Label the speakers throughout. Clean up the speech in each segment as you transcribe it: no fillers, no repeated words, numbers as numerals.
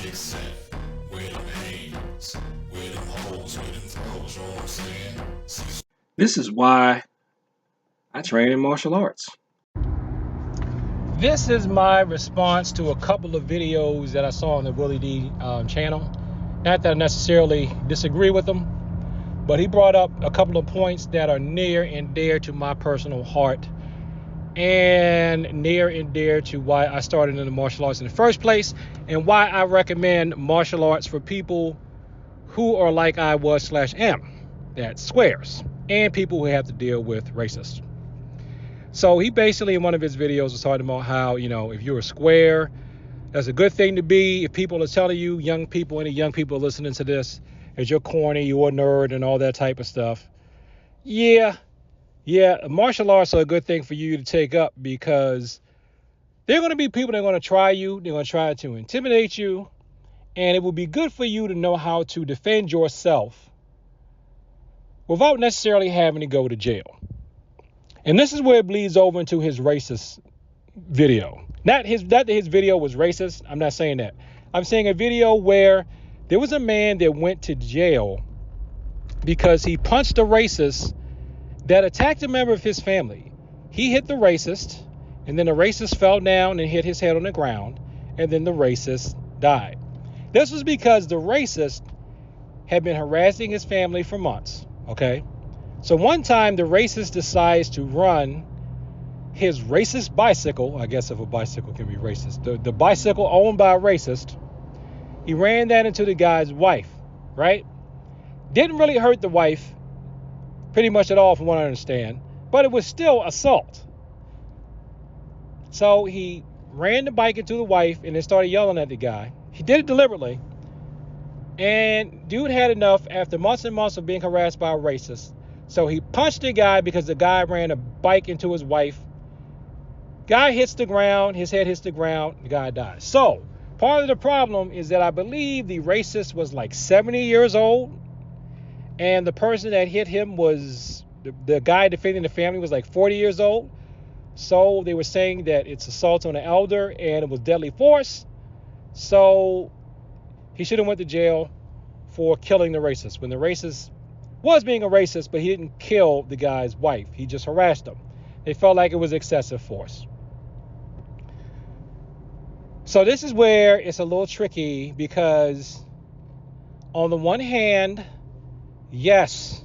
Speaker 1: except where them hands, where them holes, where them throws, you know what I'm saying?
Speaker 2: This is why I train in martial arts.
Speaker 3: This is my response to a couple of videos that I saw on the Willie D channel. Not that I necessarily disagree with them, but he brought up a couple of points that are near and dear to my personal heart and near and dear to why I started in the martial arts in the first place and why I recommend martial arts for people who are like I was/am, that squares, and people who have to deal with racists. So he basically in one of his videos was talking about how, if you're a square, that's a good thing to be. If people are telling you, young people, any young people listening to this, as you're corny, you're a nerd and all that type of stuff. Yeah, martial arts are a good thing for you to take up because there are going to be people that are going to try you. They're going to try to intimidate you. And it will be good for you to know how to defend yourself without necessarily having to go to jail. And this is where it bleeds over into his racist video. Not that his video was racist. I'm not saying that. I'm saying a video where there was a man that went to jail because he punched a racist that attacked a member of his family. He hit the racist, and then the racist fell down and hit his head on the ground, and then the racist died. This was because the racist had been harassing his family for months, okay? So one time the racist decides to run his racist bicycle, I guess if a bicycle can be racist, the bicycle owned by a racist, he ran that into the guy's wife, right? Didn't really hurt the wife pretty much at all from what I understand, but it was still assault. So he ran the bike into the wife and then started yelling at the guy. He did it deliberately. And dude had enough after months and months of being harassed by a racist. So he punched the guy because the guy ran a bike into his wife. Guy hits the ground, his head hits the ground, the guy dies. So part of the problem is that I believe the racist was like 70 years old. And the person that hit him was, the guy defending the family was like 40 years old. So they were saying that it's assault on an elder and it was deadly force. So he should have went to jail for killing the racist. When the racist was being a racist, but he didn't kill the guy's wife. He just harassed him. They felt like it was excessive force. So this is where it's a little tricky because on the one hand, yes,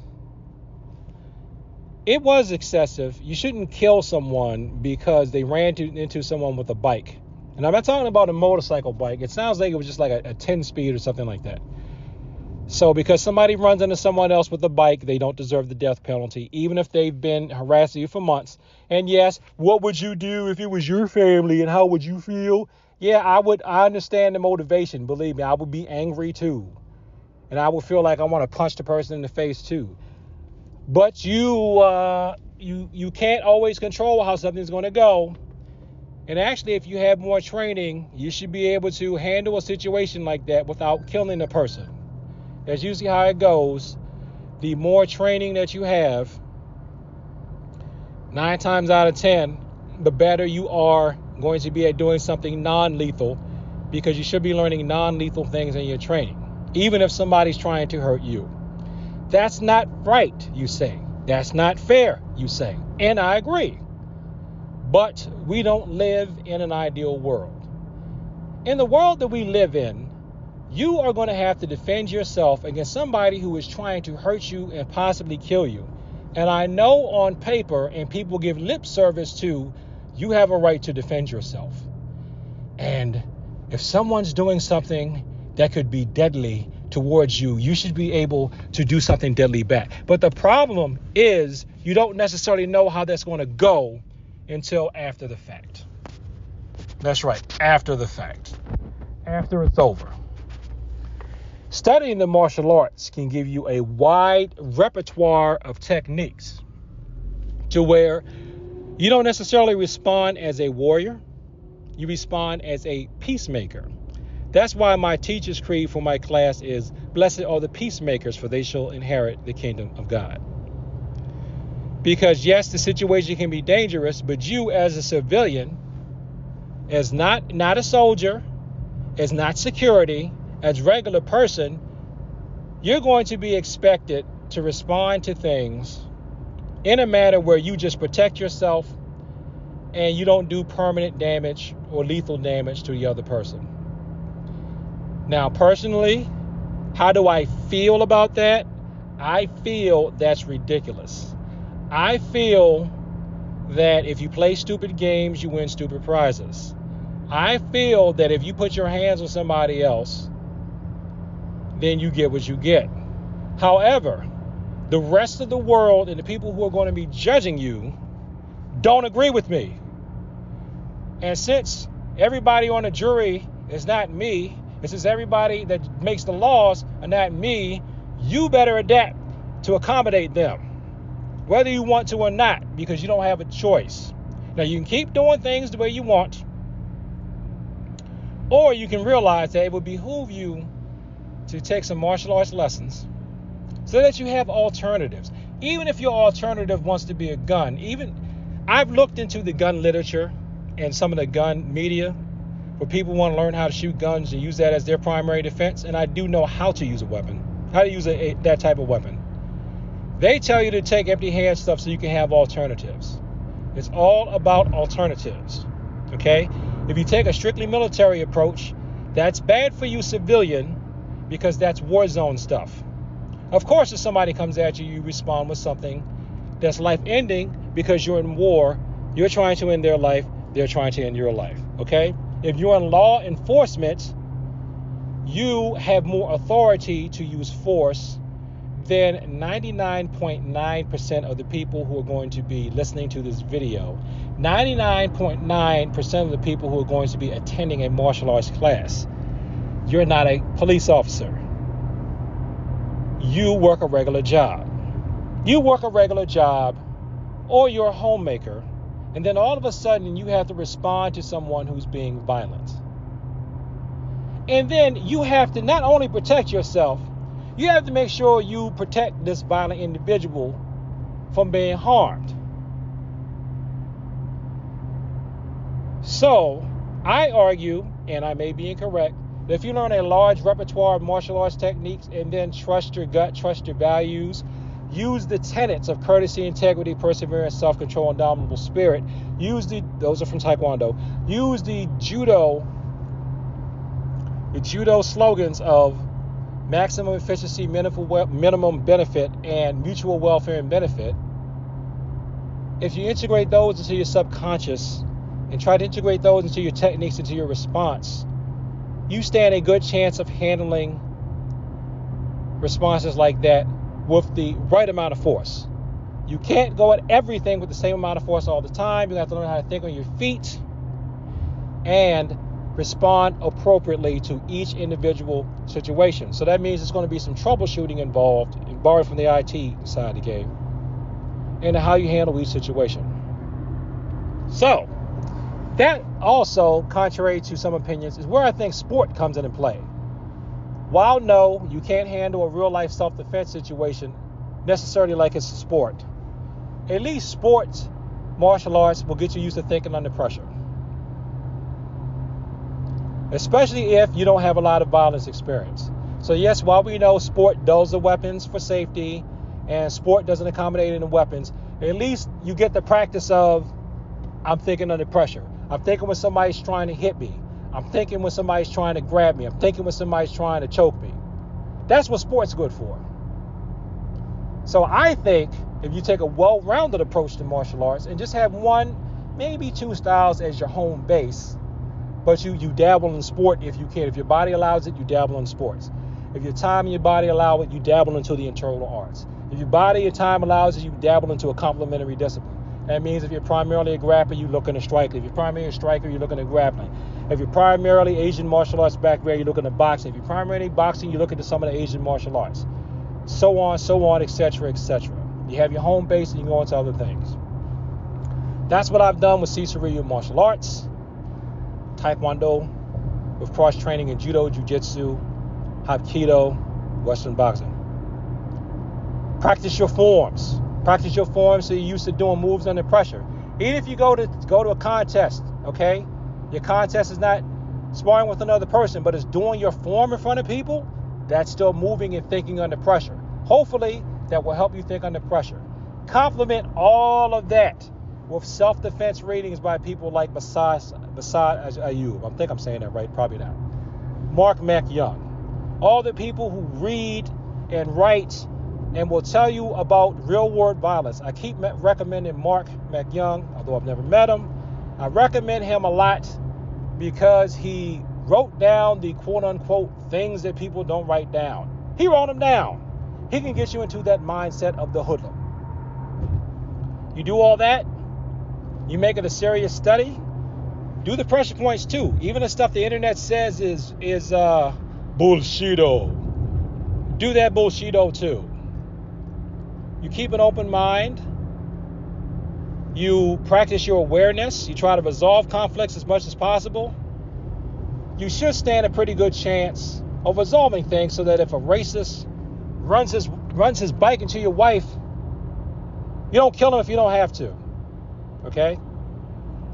Speaker 3: it was excessive. You shouldn't kill someone because they ran into someone with a bike. And I'm not talking about a motorcycle bike. It sounds like it was just like a 10 speed or something like that. So because somebody runs into someone else with a bike, they don't deserve the death penalty, even if they've been harassing you for months. And yes, what would you do if it was your family and how would you feel? Yeah, I understand the motivation. Believe me, I would be angry too. And I would feel like I want to punch the person in the face too. But you can't always control how something's going to go. And actually, if you have more training, you should be able to handle a situation like that without killing the person. That's usually how it goes. The more training that you have, 9 times out of 10, the better you are going to be at doing something non-lethal, because you should be learning non-lethal things in your training, even if somebody's trying to hurt you. That's not right, you say. That's not fair, you say. And I agree. But we don't live in an ideal world. In the world that we live in, you are going to have to defend yourself against somebody who is trying to hurt you and possibly kill you. And I know on paper, and people give lip service to, you have a right to defend yourself. And if someone's doing something that could be deadly towards you, you should be able to do something deadly back. But the problem is you don't necessarily know how that's going to go until after the fact. That's right, after the fact. After it's over. Studying the martial arts can give you a wide repertoire of techniques to where you don't necessarily respond as a warrior. You respond as a peacemaker. That's why my teacher's creed for my class is, blessed are the peacemakers, for they shall inherit the kingdom of God. Because yes, the situation can be dangerous, but you as a civilian, as not a soldier, as not security, as regular person, you're going to be expected to respond to things in a manner where you just protect yourself and you don't do permanent damage or lethal damage to the other person. Now, personally, how do I feel about that? I feel that's ridiculous. I feel that if you play stupid games, you win stupid prizes. I feel that if you put your hands on somebody else, then you get what you get. However, the rest of the world and the people who are going to be judging you don't agree with me. And since everybody on the jury is not me, and since everybody that makes the laws are not me, you better adapt to accommodate them, whether you want to or not, because you don't have a choice. Now, you can keep doing things the way you want, or you can realize that it would behoove you to take some martial arts lessons so that you have alternatives. Even if your alternative wants to be a gun, I've looked into the gun literature and some of the gun media where people want to learn how to shoot guns and use that as their primary defense, and I do know how to use a weapon, how to use that type of weapon. They tell you to take empty hand stuff so you can have alternatives. It's all about alternatives, okay? If you take a strictly military approach, that's bad for you civilian because that's war zone stuff. Of course, if somebody comes at you, you respond with something that's life-ending because you're in war. You're trying to end their life. They're trying to end your life, okay? If you're in law enforcement, you have more authority to use force than 99.9% of the people who are going to be listening to this video. 99.9% of the people who are going to be attending a martial arts class. You're not a police officer. You work a regular job. You work a regular job, or you're a homemaker, and then all of a sudden you have to respond to someone who's being violent. And then you have to not only protect yourself, you have to make sure you protect this violent individual from being harmed. So, I argue, and I may be incorrect, that if you learn a large repertoire of martial arts techniques and then trust your gut, trust your values, use the tenets of courtesy, integrity, perseverance, self-control, and indomitable spirit, those are from Taekwondo, use the judo slogans of maximum efficiency, minimum benefit, and mutual welfare and benefit. If you integrate those into your subconscious and try to integrate those into your techniques, into your response, you stand a good chance of handling responses like that with the right amount of force. You can't go at everything with the same amount of force all the time. You have to learn how to think on your feet and respond appropriately to each individual situation. So that means there's going to be some troubleshooting involved, borrowed from the IT side of the game, and how you handle each situation. So, that also, contrary to some opinions, is where I think sport comes into play. While no, you can't handle a real-life self-defense situation necessarily like it's a sport, at least sports, martial arts will get you used to thinking under pressure. Especially if you don't have a lot of violence experience. So yes, while we know sport dulls the weapons for safety and sport doesn't accommodate any weapons, at least you get the practice of, I'm thinking under pressure. I'm thinking when somebody's trying to hit me. I'm thinking when somebody's trying to grab me. I'm thinking when somebody's trying to choke me. That's what sport's good for. So I think if you take a well-rounded approach to martial arts and just have one, maybe two styles as your home base, but you dabble in sport if you can. If your body allows it, you dabble in sports. If your time and your body allow it, you dabble into the internal arts. If your body and time allows it, you dabble into a complementary discipline. That means if you're primarily a grappler, you look in a striker. If you're primarily a striker, you're looking at grappling. If you're primarily Asian martial arts background, you're looking at boxing. If you're primarily boxing, you look into some of the Asian martial arts. So on, etc., etc. You have your home base and you go into other things. That's what I've done with Cecil martial arts, Taekwondo, with cross-training in Judo, Jiu-Jitsu, Hapkido, Western boxing. Practice your forms. Practice your forms so you're used to doing moves under pressure. Even if you go to a contest, okay? Your contest is not sparring with another person, but it's doing your form in front of people, that's still moving and thinking under pressure. Hopefully, that will help you think under pressure. Complement all of that with self-defense readings by people like Basad Ayub. I think I'm saying that right, probably not. Mark McYoung. All the people who read and write and will tell you about real-world violence. I keep recommending Mark McYoung, although I've never met him. I recommend him a lot because he wrote down the quote-unquote things that people don't write down. He wrote them down. He can get you into that mindset of the hoodlum. You do all that, you make it a serious study, do the pressure points too. Even the stuff the internet says is bullshito. Do that bullshito too. You keep an open mind. You practice your awareness. You try to resolve conflicts as much as possible. You should stand a pretty good chance of resolving things so that if a racist runs his bike into your wife, you don't kill him if you don't have to. Okay?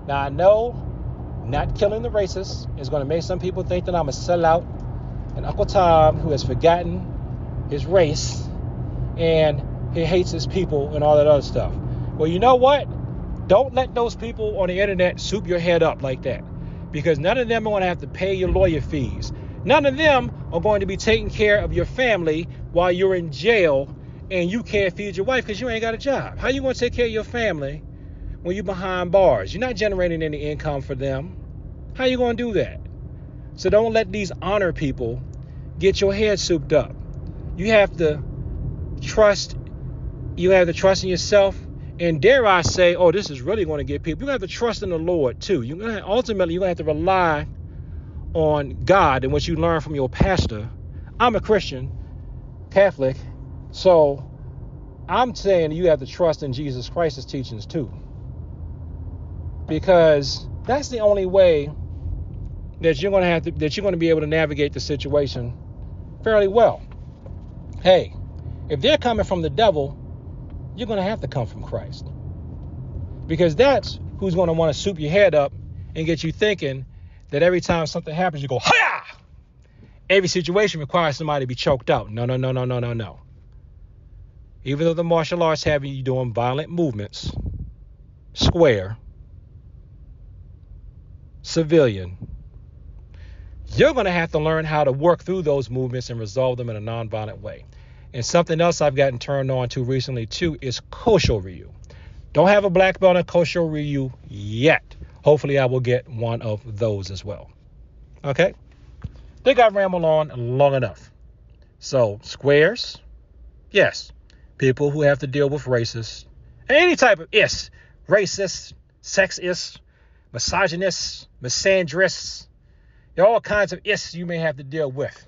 Speaker 3: Now I know not killing the racist is going to make some people think that I'm a sellout, an Uncle Tom who has forgotten his race and he hates his people and all that other stuff. Well, you know what? Don't let those people on the internet soup your head up like that, because none of them are going to have to pay your lawyer fees. None of them are going to be taking care of your family while you're in jail and you can't feed your wife because you ain't got a job. How you going to take care of your family when you're behind bars? You're not generating any income for them. How you going to do that? So don't let these honor people get your head souped up. You have to trust. You have to trust in yourself. And dare I say, oh, this is really going to get people. You have to trust in the Lord too. Ultimately, you're going to have to rely on God and what you learn from your pastor. I'm a Christian, Catholic, so I'm saying you have to trust in Jesus Christ's teachings too, because that's the only way that you're going to be able to navigate the situation fairly well. Hey, if they're coming from the devil, you're going to have to come from Christ, because that's who's going to want to soup your head up and get you thinking that every time something happens, you go, hi-ya! Every situation requires somebody to be choked out. No. Even though the martial arts have you doing violent movements, square, civilian, you're going to have to learn how to work through those movements and resolve them in a nonviolent way. And something else I've gotten turned on to recently too is Kosho Ryu. Don't have a black belt in Kosho Ryu yet. Hopefully I will get one of those as well. Okay? Think I've rambled on long enough. So, squares, yes. People who have to deal with racists, any type of racist, sexist, misogynist, misandrists, there are all kinds of you may have to deal with.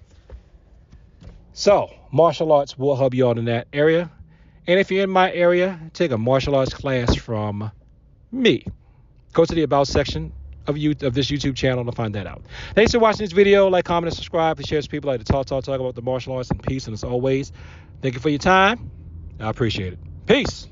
Speaker 3: So, martial arts will help you out in that area. And if you're in my area, take a martial arts class from me. Go to the About section of this YouTube channel to find that out. Thanks for watching this video. Like, comment, and subscribe. Please share with people like to talk about the martial arts and peace. And as always, thank you for your time. I appreciate it. Peace.